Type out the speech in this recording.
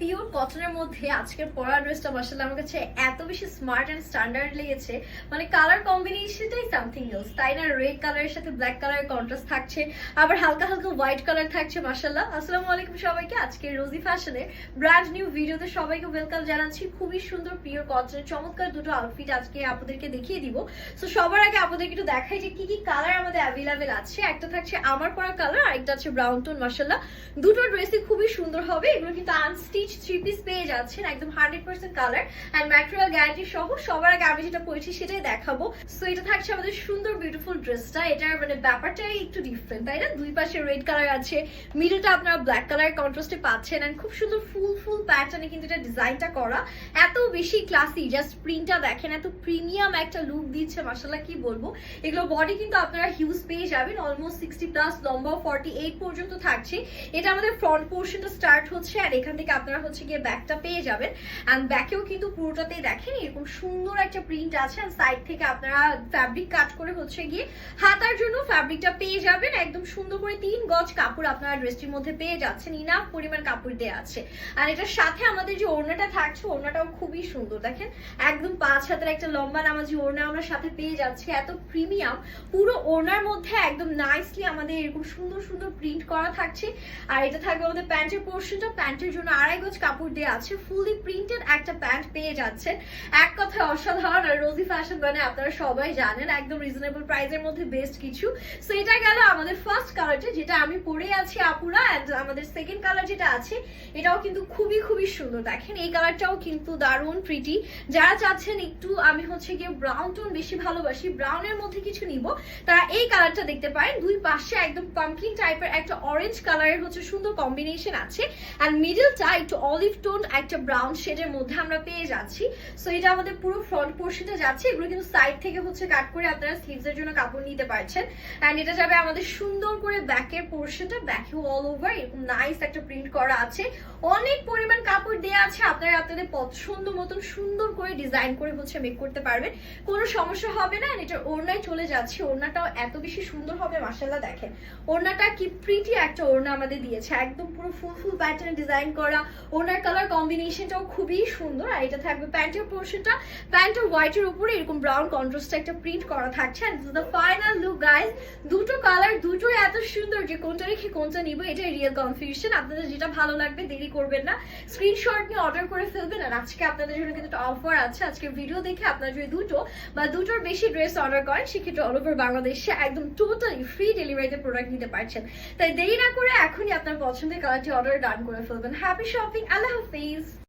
Pure কটনের মধ্যে আজকের পরা ড্রেসটা মাশাআল্লাহ আমার কাছে এত বেশি স্মার্ট এন্ড স্ট্যান্ডার্ড লেগেছে। মানে কালার কম্বিনেশনটাই সামথিং এলস, তাই না? রেড কালারের সাথে ব্ল্যাক কালারের কন্ট্রাস্ট থাকছে, আবার হালকা হালকা হোয়াইট কালার থাকছে মাশাআল্লাহ। আসসালামু আলাইকুম সবাইকে, আজকে রোজি ফ্যাশনের ব্র্যান্ড নিউ ভিডিওতে সবাইকে ওয়েলকাম জানাচ্ছি। খুবই সুন্দর পিওর কটনের চমৎকার দুটো আউটফিট আজকে আপনাদেরকে দেখিয়ে দিব। সো সবার আগে আপনাদেরকে একটু দেখাই যে কি কি কালার আমাদের অ্যাভেলেবেল আছে। একটা থাকছে আমার পরা কালার, আরেকটা আছে ব্রাউন টোন। মাশাআল্লাহ দুটো ড্রেসই খুবই সুন্দর হবে। এগুলো কিন্তু আনস্টিচ থ্রি পিস পেয়ে যাচ্ছেন, একদম 100% কালার এন্ড ম্যাটেরিয়াল গ্যারান্টি সহ। সবার আগে আমি যেটা পরেছি সেটাই দেখাবো। সো এটা থাকছে আমাদের সুন্দর বিউটিফুল ড্রেসটা। এটার মানে ব্যাপারটাই একটু ডিফারেন্ট, তাই না? দুই পাশে রেড কালার আছে, মিডলটা আপনারা ব্ল্যাক কালার কন্ট্রাস্টে পাচ্ছেন এন্ড খুব সুন্দর ফুল প্যাটার্নে কিন্তু এটা ডিজাইনটা করা। এত বেশি ক্লাসি, জাস্ট প্রিন্টটা দেখেন, এত প্রিমিয়াম একটা লুক দিচ্ছে মাশাআল্লাহ, কি বলবো। এগুলো বডি কিন্তু আপনারা হিউজ পেয়ে যাবেন, অলমোস্ট 60+ লম্বা 48 পর্যন্ত থাকছে। এটা আমাদের ফ্রন্ট পোর্শনটা স্টার্ট হচ্ছে আর এখান থেকে আপনারা হচ্ছে গিয়ে ব্যাকটা পেয়ে যাবেন। এন্ড ব্যাকেও কিন্তু পুরোটাতেই দেখেন এরকম সুন্দর একটা প্রিন্ট আছে। এন্ড সাইড থেকে আপনারা ফ্যাব্রিক কাট করে হচ্ছে গিয়ে হাতার জন্য ফ্যাব্রিকটা পেয়ে যাবেন। একদম সুন্দর করে 3 গজ কাপড় আপনারা ড্রেসটির মধ্যে পেয়ে যাচ্ছেন, ইনাফ পরিমাণ কাপড় দেওয়া আছে। আর এটার সাথে আমাদের যে ওড়নাটা থাকছে, ওড়নাটাও খুবই সুন্দর, দেখেন একদম 5 হাতের একটা লম্বা নামাজি ওড়না আমরা সাথে পেয়ে যাচ্ছি। এত প্রিমিয়াম পুরো ওড়নার মধ্যে একদম নাইসলি আমাদের এরকম সুন্দর সুন্দর প্রিন্ট করা থাকছে। আর এটা থাকবে আমাদের প্যান্টের পোর্শনটা, প্যান্টের জন্য 2.5 গজ কাপড় দেওয়া আছে, ফুলি প্রিন্টেড একটা প্যান্ট পেয়ে যাচ্ছেন। এক কথায় অসাধারণ। আর রোজি ফ্যাশন মানে আপনারা সবাই জানেন একদম রিজনেবল প্রাইসের মধ্যে বেস্ট কিছু। সো এটা গেল আমাদের ফার্স্ট কালারটা যেটা আমি পরে আছি আপুরা। এন্ড আমাদের সেকেন্ড কালার যেটা আছে এটাও কিন্তু খুবই সুন্দর, দেখেন এই কালারটাও কিন্তু দারুণ প্রিটি। যারা চাচ্ছেন একটু আমি হচ্ছে গিয়ে ব্রাউন টোন বেশি ভালোবাসি, ব্রাউনের মধ্যে কিছু নিব, তারা এই কালারটা দেখতে পারেন। দুই পাশে একদম পাম্পকিন টাইপের একটা অরেঞ্জ কালারের হচ্ছে সুন্দর কম্বিনেশন আছে এন্ড মিডলটা একটু অলিভ টোন একটা ব্রাউন শেডের মধ্যে আমরা পেয়ে যাচ্ছি। সো এটা আমাদের পুরো ফ্রন্ট পোর্শনটা যাচ্ছে। এগুলো কিন্তু সাইড থেকে হচ্ছে কাট করে আপনারা স্লিভস এর জন্য কাপড় নিতে পারছেন। এন্ড এটা যাবে আমাদের সুন্দর করে ব্যাকের পোর্শনটা, ব্যাকেও অল ওভার এরকম নাইস একটা প্রিন্ট করা আছে। অনেক পরিমাণ কাপড় দেওয়া আছে, আপনারা আপনাদের পছন্দ মতন সুন্দর করে ডিজাইন করে হচ্ছে মেক করতে পারবেন, কোনো সমস্যা হবে না। এটা ওড়নায় চলে যাচ্ছে, ওড়নাটাও এত বেশি সুন্দর হবে মাশাআল্লাহ। দেখেন ওড়নাটা কি প্রিটি একটা ওড়না আমাদের দিয়েছে, একদম পুরো ফুল প্যাটার্ন ডিজাইন করা। ওড়নার কালার কম্বিনেশনটাও খুবই সুন্দর। আর এটা থাকবে প্যান্টের পোর্শনটা, প্যান্টের হোয়াইটের উপরে এরকম ব্রাউন কন্ট্রাস্টে একটা প্রিন্ট করা থাকছে। And this is the final look guys. দুটো কালার দুটোই এত সুন্দর যে কোনটা রেখে কোনটা নিব এটাই রিয়েল কনফিউশন। আপনাদের যেটা ভালো লাগবে দেরি করবেন না, স্ক্রিনশট নিয়ে অর্ডার করে ফেলবেন। আর আজকে আপনাদের জন্য কিন্তু একটা অফার আছে। আজকে ভিডিও দেখে আপনারা যদি দুটো বা দুটোর বেশি ড্রেস অর্ডার করেন সেক্ষেত্রে অল ওভার বাংলাদেশে একদম টোটালি ফ্রি ডেলিভারিতে প্রোডাক্ট নিতে পারছেন। তাই দেরি না করে এখনই আপনার পছন্দের কালারটি অর্ডার ডান করে ফেলবেন। হ্যাপি শপিং, আল্লাহ হাফিজ।